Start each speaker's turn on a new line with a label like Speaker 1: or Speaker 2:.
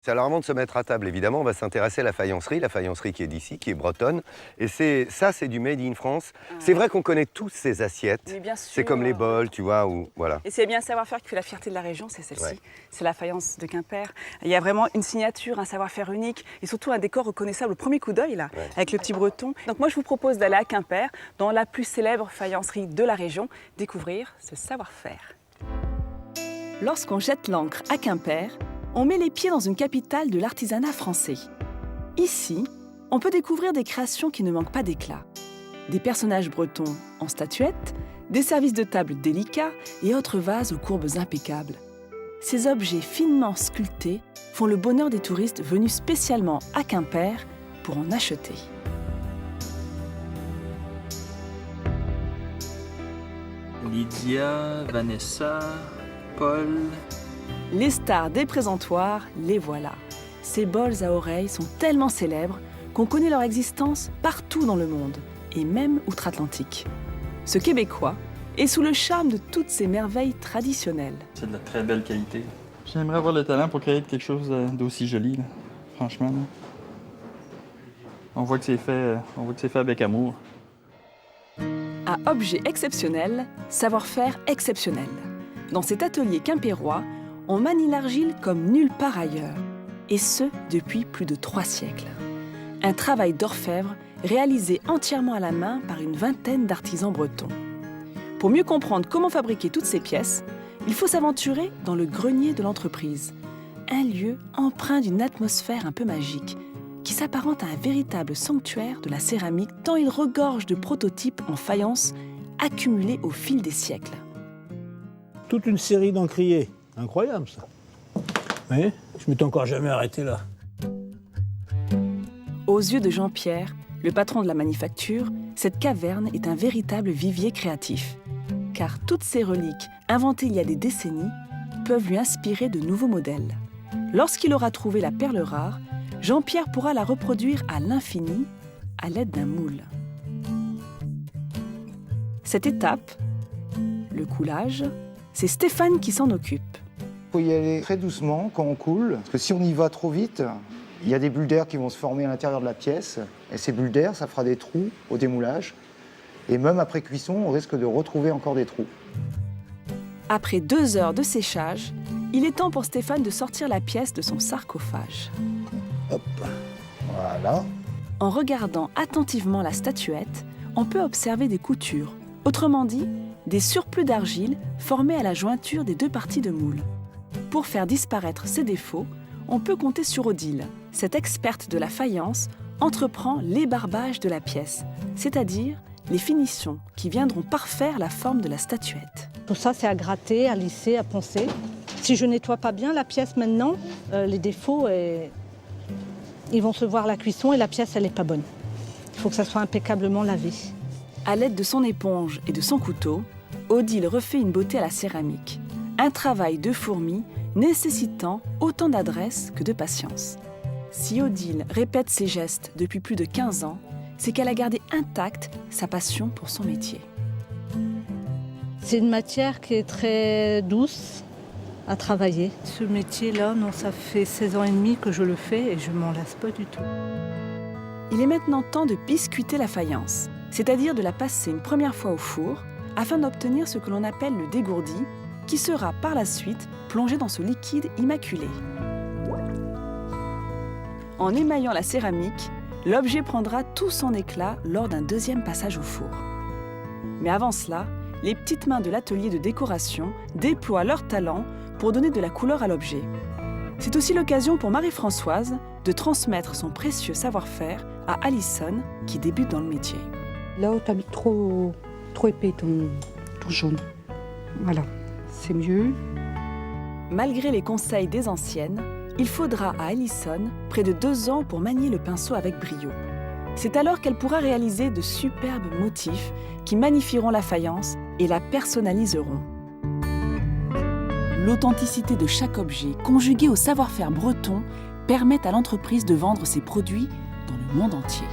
Speaker 1: C'est alors avant de se mettre à table, évidemment, on va s'intéresser à la faïencerie qui est d'ici, qui est bretonne. Et c'est du made in France. C'est vrai qu'on connaît tous ces assiettes.
Speaker 2: Mais bien sûr.
Speaker 1: C'est comme les bols, tu vois, ou voilà.
Speaker 2: Et c'est bien un savoir-faire qui fait la fierté de la région, c'est celle-ci.
Speaker 1: Ouais.
Speaker 2: C'est la faïence de Quimper. Il y a vraiment une signature, un savoir-faire unique et surtout un décor reconnaissable au premier coup d'œil, là, avec le petit breton. Donc moi, je vous propose d'aller à Quimper, dans la plus célèbre faïencerie de la région, découvrir ce savoir-faire. Lorsqu'on jette l'ancre à Quimper, on met les pieds dans une capitale de l'artisanat français. Ici, on peut découvrir des créations qui ne manquent pas d'éclat. Des personnages bretons en statuettes, des services de table délicats et autres vases aux courbes impeccables. Ces objets finement sculptés font le bonheur des touristes venus spécialement à Quimper pour en acheter.
Speaker 3: Lydia, Vanessa, Paul...
Speaker 2: Les stars des présentoirs, les voilà. Ces bols à oreilles sont tellement célèbres qu'on connaît leur existence partout dans le monde, et même outre-Atlantique. Ce Québécois est sous le charme de toutes ces merveilles traditionnelles.
Speaker 3: C'est de la très belle qualité. J'aimerais avoir le talent pour créer quelque chose d'aussi joli, là. Franchement. Là. On voit que c'est fait avec amour.
Speaker 2: À objet exceptionnel, savoir-faire exceptionnel. Dans cet atelier quimpérois, on manie l'argile comme nulle part ailleurs, et ce depuis plus de 3 siècles. Un travail d'orfèvre réalisé entièrement à la main par une vingtaine d'artisans bretons. Pour mieux comprendre comment fabriquer toutes ces pièces, il faut s'aventurer dans le grenier de l'entreprise, un lieu empreint d'une atmosphère un peu magique, qui s'apparente à un véritable sanctuaire de la céramique tant il regorge de prototypes en faïence accumulés au fil des siècles.
Speaker 4: Toute une série d'encriers. Incroyable, ça. Oui, je m'étais encore jamais arrêté là.
Speaker 2: Aux yeux de Jean-Pierre, le patron de la manufacture, cette caverne est un véritable vivier créatif. Car toutes ces reliques, inventées il y a des décennies, peuvent lui inspirer de nouveaux modèles. Lorsqu'il aura trouvé la perle rare, Jean-Pierre pourra la reproduire à l'infini à l'aide d'un moule. Cette étape, le coulage, c'est Stéphane qui s'en occupe.
Speaker 5: Il faut y aller très doucement quand on coule, parce que si on y va trop vite, il y a des bulles d'air qui vont se former à l'intérieur de la pièce, et ces bulles d'air, ça fera des trous au démoulage, et même après cuisson, on risque de retrouver encore des trous.
Speaker 2: Après 2 heures de séchage, il est temps pour Stéphane de sortir la pièce de son sarcophage.
Speaker 5: Hop, voilà.
Speaker 2: En regardant attentivement la statuette, on peut observer des coutures, autrement dit, des surplus d'argile formés à la jointure des 2 parties de moule. Pour faire disparaître ces défauts, on peut compter sur Odile. Cette experte de la faïence entreprend l'ébarbage de la pièce, c'est-à-dire les finitions qui viendront parfaire la forme de la statuette.
Speaker 6: Tout ça, c'est à gratter, à lisser, à poncer. Si je nettoie pas bien la pièce maintenant, les défauts, ils vont se voir à la cuisson et la pièce, elle n'est pas bonne. Il faut que ça soit impeccablement lavé.
Speaker 2: À l'aide de son éponge et de son couteau, Odile refait une beauté à la céramique. Un travail de fourmi nécessitant autant d'adresse que de patience. Si Odile répète ses gestes depuis plus de 15 ans, c'est qu'elle a gardé intacte sa passion pour son métier.
Speaker 6: C'est une matière qui est très douce à travailler. Ce métier-là, non, ça fait 16 ans et demi que je le fais et je m'en lasse pas du tout.
Speaker 2: Il est maintenant temps de biscuiter la faïence, c'est-à-dire de la passer une première fois au four afin d'obtenir ce que l'on appelle le dégourdi, qui sera par la suite plongé dans ce liquide immaculé. En émaillant la céramique, l'objet prendra tout son éclat lors d'un 2e passage au four. Mais avant cela, les petites mains de l'atelier de décoration déploient leur talent pour donner de la couleur à l'objet. C'est aussi l'occasion pour Marie-Françoise de transmettre son précieux savoir-faire à Alison, qui débute dans le métier.
Speaker 7: Là où tu as mis trop épais ton jaune. Voilà, c'est mieux.
Speaker 2: Malgré les conseils des anciennes, il faudra à Alison près de 2 ans pour manier le pinceau avec brio. C'est alors qu'elle pourra réaliser de superbes motifs qui magnifieront la faïence et la personnaliseront. L'authenticité de chaque objet, conjuguée au savoir-faire breton, permet à l'entreprise de vendre ses produits dans le monde entier.